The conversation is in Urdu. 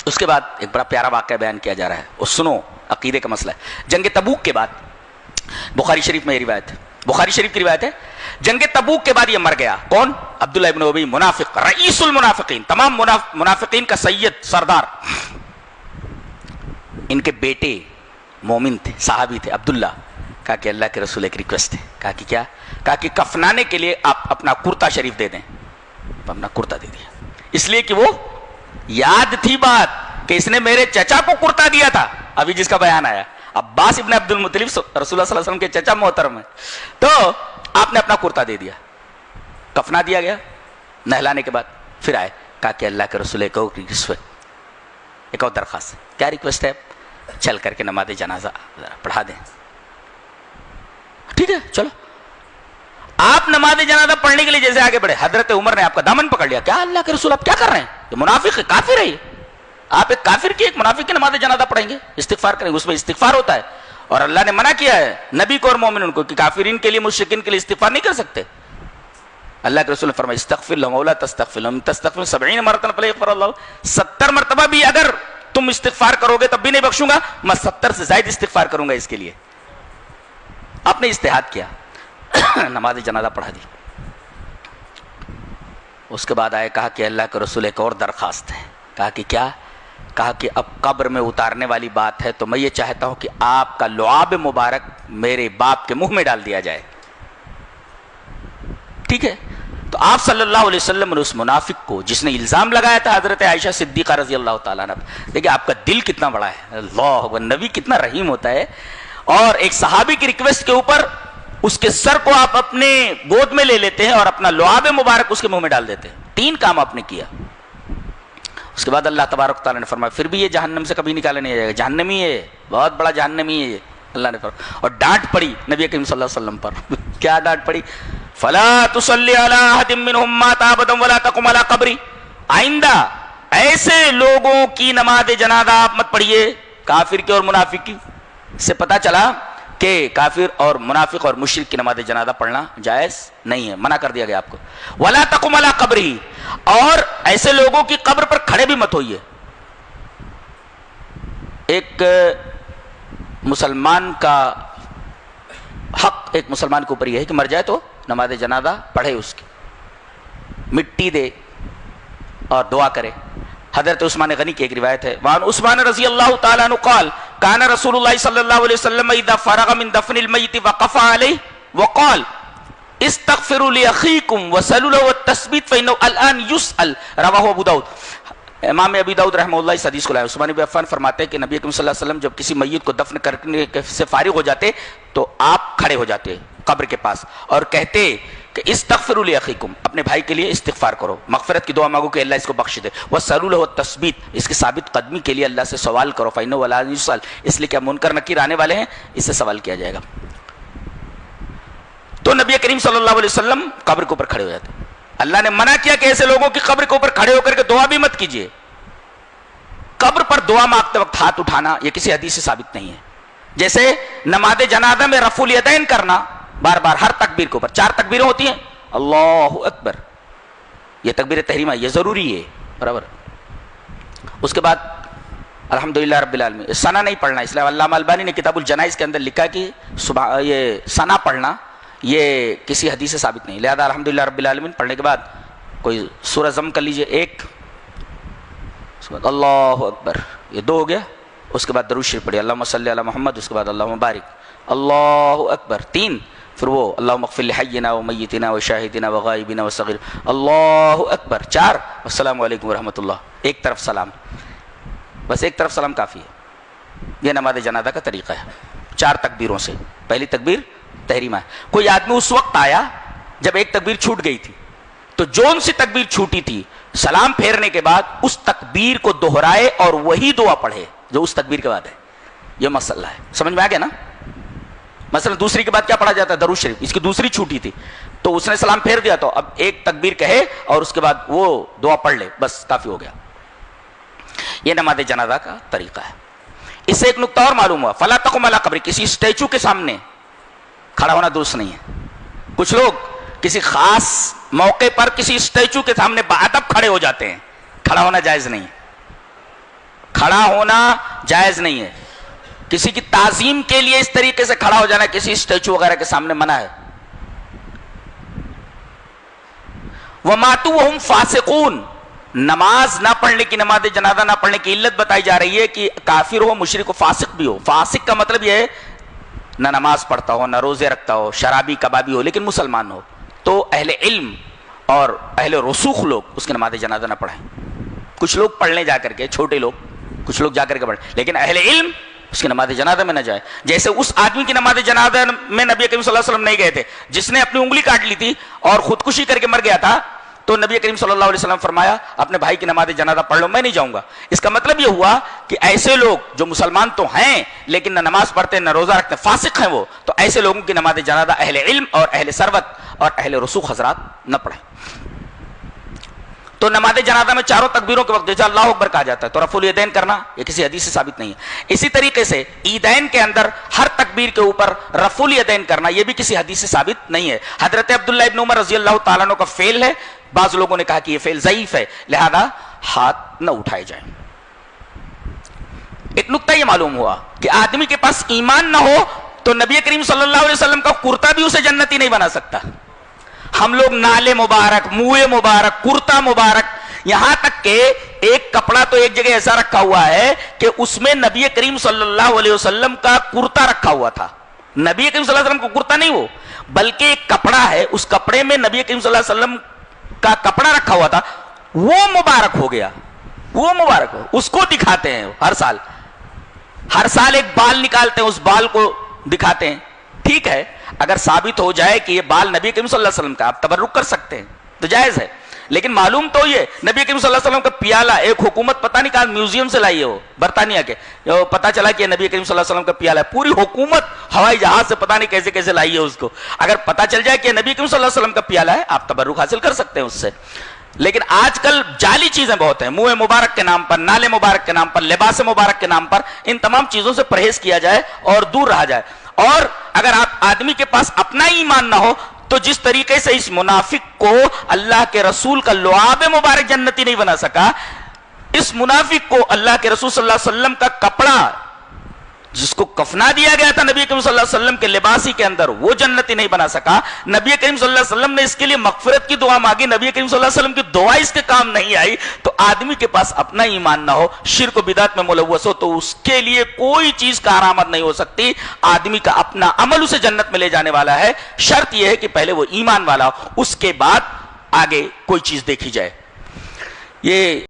اس کے بعد ایک بڑا پیارا واقعہ بیان کیا جا رہا ہے، اور سنو، عقیدے کا مسئلہ ہے۔ جنگ تبوک کے بعد، بخاری شریف میں یہ روایت ہے، بخاری شریف کی روایت ہے، جنگ تبوک کے بعد یہ مر گیا۔ کون؟ عبداللہ ابن ابی، منافق، رئیس المنافقین، تمام منافقین کا سید، سردار۔ ان کے بیٹے مومن تھے، صحابی تھے، عبداللہ۔ کہا کہ اللہ کے رسول ایک ریکویسٹ ہے۔ کہا کہ کیا؟ کہا کہ کفنانے کے لیے آپ اپنا کرتا شریف دے دیں۔ اپنا کرتا دے دیا، اس لیے کہ وہ یاد تھی بات کہ اس نے میرے چچا کو کرتا دیا تھا، ابھی جس کا بیان آیا، عباس ابن عبد المطلب رسول اللہ صلی اللہ علیہ وسلم کے چچا محترم ہے، تو آپ نے اپنا کرتا دے دیا، کفنا دیا گیا۔ نہلانے کے بعد پھر آئے، کہا کہ اللہ کے رسول ایک اور درخواست ہے۔ کیا ریکویسٹ ہے؟ چل کر کے نماز جنازہ پڑھا دیں۔ ٹھیک ہے چلو۔ آپ نماز جنازہ پڑھنے کے لیے جیسے آگے بڑھے، حضرت عمر نے آپ کا دامن پکڑ لیا۔ کیا اللہ کے رسول آپ کیا کر رہے ہیں؟ یہ منافق ہے، کافر ہے یہ۔ آپ ایک کافر کی، ایک منافق کی نماز جنازہ پڑھیں گے، استغفار کریں گے، اس میں استغفار ہوتا ہے، اور اللہ نے منع کیا ہے نبی کو اور مومنین کو کہ کافرین کے لیے، مشرکین کے لیے استغفار نہیں کر سکتے۔ اللہ کے رسول نے فرمایا استغفر لهم ولا تستغفر لهم تستغفر 70 مرتبہ فلا یغفر اللہ، 70 مرتبہ بھی اگر تم استغفار کرو گے تب بھی نہیں بخشوں گا، میں 70 سے زائد استغفار کروں گا اس کے لیے۔ آپ نے اجتہاد کیا، نماز جنازہ پڑھا دی۔ اس کے بعد آئے، کہا کہ اللہ کے رسول ایک اور درخواست ہے۔ کہا کہ کیا؟ کہا کہ اب قبر میں اتارنے والی بات ہے تو میں یہ چاہتا ہوں کہ آپ کا لعاب مبارک میرے باپ کے منہ میں ڈال دیا جائے۔ ٹھیک ہے، تو آپ صلی اللہ علیہ وسلم نے اس منافق کو جس نے الزام لگایا تھا حضرت عائشہ صدیقہ رضی اللہ تعالیٰ عنہ، دیکھیں آپ کا دل کتنا بڑا ہے، اللہ نبی کتنا رحیم ہوتا ہے، اور ایک صحابی کی ریکویسٹ کے اوپر اس کے سر کو آپ اپنے گود میں لے لیتے ہیں اور اپنا لعاب مبارک اس کے منہ میں ڈال دیتے ہیں۔ 3 کام آپ نے کیا۔ اس کے بعد اللہ تبارک تعالیٰ نے فرمایا پھر بھی یہ جہنم سے کبھی نکالا نہیں جائے گا، جہنمی ہے، بہت بڑا جہنمی ہے یہ، اللہ نے فرمایا۔ اور ڈانٹ پڑی نبی کریم صلی اللہ علیہ وسلم پر۔ کیا ڈانٹ پڑی؟ فلا تصلی علی احد منهم مات ابدا ولا تقم علی قبری، آئندہ ایسے لوگوں کی نماز جنازہ آپ مت پڑھیے، کافر کی اور منافق کی۔ سے پتہ چلا کہ کافر اور منافق اور مشرک کی نماز جنازہ پڑھنا جائز نہیں ہے، منع کر دیا گیا آپ کو۔ ولا تقم علی قبری، اور ایسے لوگوں کی قبر پر کھڑے بھی مت ہوئیے۔ ایک مسلمان کا حق ایک مسلمان کے اوپر یہ ہے کہ مر جائے تو نماز جنازہ پڑھے، اس کی مٹی دے اور دعا کرے۔ حضرت عثمان غنی کی ایک روایت ہے، وعن عثمان رضی اللہ تعالیٰ عنہ قال کان رسول اللہ صلی اللہ علیہ وسلم اذا فرغ من دفن المیت وقف علیہ وقال استغفروا لاخیکم وسلوا له التثبیت فانه الان يسأل، رواہ ابو داؤد۔ امام ابی داؤد رحمہ اللہ اس حدیث کو لائے۔ عثمان بن عفان فرماتے ہیں کہ نبی کریم صلی اللہ علیہ وسلم جب کسی میت کو دفن کرنے سے فارغ ہو جاتے تو آپ کھڑے ہو جاتے قبر کے پاس اور کہتے کہ استغفروا لاخیکم، اپنے بھائی کے لیے استغفار کرو، مغفرت کی دعا مانگو کہ اللہ اس کو بخش دے، وسلوا له التثبیت، اس کی ثابت قدمی کے لیے اللہ سے سوال کرو، فانه لا يسأل، اس لیے کہ منکر نکیر آنے والے ہیں، اس سے سوال کیا جائے گا۔ تو نبی کریم صلی اللہ علیہ وسلم قبر کے اوپر کھڑے ہو جاتے۔ اللہ نے منع کیا کہ ایسے لوگوں کی قبر کے اوپر کھڑے ہو کر کے دعا بھی مت کیجیے۔ قبر پر دعا مانگتے وقت ہاتھ اٹھانا یہ کسی حدیث سے ثابت نہیں ہے۔ جیسے نماز جنازہ میں رفع الیدین کرنا بار بار ہر تکبیر کے اوپر، 4 تکبیریں ہوتی ہیں، اللہ اکبر، یہ تکبیر تحریمہ، یہ ضروری ہے برابر۔ اس کے بعد الحمدللہ رب العالمین، ثنا نہیں پڑھنا، اس لیے علامہ البانی نے کتاب الجنائز کے اندر لکھا کہ یہ ثنا پڑھنا یہ کسی حدیث سے ثابت نہیں، لہذا الحمدللہ رب العالمین پڑھنے کے بعد کوئی سورہ ضم کر لیجئے، 1، اس کے بعد اللہ اکبر، یہ 2 ہو گیا، اس کے بعد درود شریف پڑھیے اللہم صلی علی محمد، اس کے بعد اللہم بارک، اللہ اکبر 3، پھر وہ اللہم اغفر لحینا و میتنا و شاہدنا و غائبنا و صغیر، اللہ اکبر 4، السلام علیکم ورحمۃ اللہ، ایک طرف سلام، بس ایک طرف سلام کافی ہے۔ یہ نماز جنازہ کا طریقہ ہے 4 تکبیروں سے۔ پہلی تکبیر تحریمہ ہے۔ کوئی آدمی اس وقت آیا جب ایک تکبیر چھوٹ گئی تھی، تو جون سی تکبیر چھوٹی تھی سلام پھیرنے کے بعد اس تکبیر کو دہرائے اور وہی دعا پڑھے جو اس تکبیر کے بعد ہے۔ یہ مسئلہ ہے، سمجھ میں آ گیا نا؟ مثلا دوسری کے بعد کیا پڑھا جاتا ہے؟ درود شریف، اس کی دوسری چھوٹی تھی تو اس نے سلام پھیر دیا، تو اب ایک تکبیر کہے اور اس کے بعد وہ دعا پڑھ لے، بس کافی ہو گیا۔ یہ نماز جنازہ کا طریقہ ہے۔ اس سے ایک نقطہ اور معلوم ہوا، فلا تقم علی قبر، کسی اسٹیچو کے سامنے کھڑا ہونا درست نہیں ہے۔ کچھ لوگ کسی خاص موقع پر کسی اسٹیچو کے سامنے باادب کھڑے ہو جاتے ہیں، کھڑا ہونا جائز نہیں ہے۔ کھڑا ہونا جائز نہیں ہے. کسی کی تعظیم کے لیے اس طریقے سے کھڑا ہو جانا کسی اسٹیچو وغیرہ کے سامنے منع ہے. وَمَاتُوا وَهُمْ فَاسِقُونَ, نماز نہ پڑھنے کی, نماز جنازہ نہ پڑھنے کی علت بتائی جا رہی ہے کہ کافر ہو, مشرک ہو, فاسق بھی ہو. فاسق کا مطلب یہ ہے نہ نماز پڑھتا ہو, نہ روزے رکھتا ہو, شرابی کبابی ہو, لیکن مسلمان ہو. تو اہل علم اور اہل رسوخ لوگ اس کی نماز جنازہ نہ پڑھیں. کچھ لوگ پڑھنے جا کر کے, چھوٹے لوگ کچھ لوگ جا کر کے پڑھیں, لیکن اہل علم اس کی نماز جنازہ میں نہ جائے. جیسے اس آدمی کی نماز جنازہ میں نبی کریم صلی اللہ علیہ وسلم نہیں گئے تھے جس نے اپنی انگلی کاٹ لی تھی اور خودکشی کر کے مر گیا تھا, تو نبی کریم صلی اللہ علیہ وسلم فرمایا اپنے بھائی کی نماز جنازہ پڑھ لو, میں نہیں جاؤں گا. اس کا مطلب یہ ہوا کہ ایسے لوگ جو مسلمان تو ہیں لیکن نہ نماز پڑھتے نہ روزہ رکھتے, فاسق ہیں وہ, تو ایسے لوگوں کی نماز جنازہ اہل علم اور اہل ثروت اور اہل رسوخ حضرات نہ پڑھیں. تو نماز جنازہ میں چاروں تکبیروں کے وقت جیسے اللہ اکبر کہا جاتا ہے, تو رفع الیدین کرنا یہ کسی حدیث سے ثابت نہیں ہے. اسی طریقے سے عیدین کے اندر ہر تکبیر کے اوپر رفع الیدین کرنا یہ بھی کسی حدیث سے ثابت نہیں ہے. حضرت عبداللہ ابن عمر رضی اللہ تعالیٰ عنہ کا فعل ہے, بعض لوگوں نے کہا کہ یہ فعل ضعیف ہے, لہذا ہاتھ نہ اٹھائے جائیں. ایک نقطہ یہ معلوم ہوا کہ آدمی کے پاس ایمان نہ ہو تو نبی کریم صلی اللہ علیہ وسلم کا کرتا بھی اسے جنتی نہیں بنا سکتا. ہم لوگ نالے مبارک, منہ مبارک, کرتا مبارک, یہاں تک کہ ایک کپڑا تو ایک جگہ ایسا رکھا ہوا ہے کہ اس میں نبی کریم صلی اللہ علیہ وسلم کا کرتا رکھا ہوا تھا. نبی کریم صلی اللہ علیہ وسلم کا کرتا نہیں وہ, بلکہ ایک کپڑا ہے, اس کپڑے میں نبی کریم صلی اللہ علیہ وسلم کا کپڑا رکھا ہوا تھا, وہ مبارک ہو گیا, وہ مبارک ہو, اس کو دکھاتے ہیں ہر سال ایک بال نکالتے ہیں, اس بال کو دکھاتے ہیں. ٹھیک ہے, اگر ثابت ہو جائے کہ یہ بال نبی کریم صلی اللہ علیہ وسلم کا, آپ تبرک کر سکتے ہیں تو جائز ہے. لیکن معلوم تو یہ نبی کریم صلی اللہ علیہ وسلم کا پیالہ ایک حکومت پتہ نہیں کہاں میوزیم سے لائی ہے, وہ برطانیہ کے, پتہ چلا کہ نبی کریم صلی اللہ علیہ وسلم کا پیالہ ہے, پوری حکومت ہوائی جہاز سے پتہ نہیں کیسے کیسے لائی ہے اس کو. اگر پتہ چل جائے کہ نبی کریم صلی اللہ علیہ وسلم کا پیالہ ہے, آپ تبرک حاصل کر سکتے ہیں اس سے. لیکن آج کل جعلی چیزیں بہت ہیں, منہ مبارک کے نام پر, نالے مبارک کے نام پر, لباس مبارک کے نام پر, ان تمام چیزوں سے پرہیز کیا جائے اور دور رہا جائے. اور اگر آپ آدمی کے پاس اپنا ایمان نہ ہو تو جس طریقے سے اس منافق کو اللہ کے رسول کا لعاب مبارک جنتی نہیں بنا سکا, اس منافق کو اللہ کے رسول صلی اللہ علیہ وسلم کا کپڑا جس کو کفنا دیا گیا تھا نبی کریم صلی اللہ علیہ وسلم کے لباسی کے اندر, وہ جنتی نہیں بنا سکا. نبی کریم صلی اللہ علیہ وسلم نے اس کے لیے مغفرت کی دعا مانگی, نبی کریم صلی اللہ علیہ وسلم کی دعا اس کے کام نہیں آئی. تو آدمی کے پاس اپنا ایمان نہ ہو, شرک و بدعت میں ملوث ہو, تو اس کے لیے کوئی چیز کارآمد نہیں ہو سکتی. آدمی کا اپنا عمل اسے جنت میں لے جانے والا ہے. شرط یہ ہے کہ پہلے وہ ایمان والا ہو, اس کے بعد آگے کوئی چیز دیکھی جائے. یہ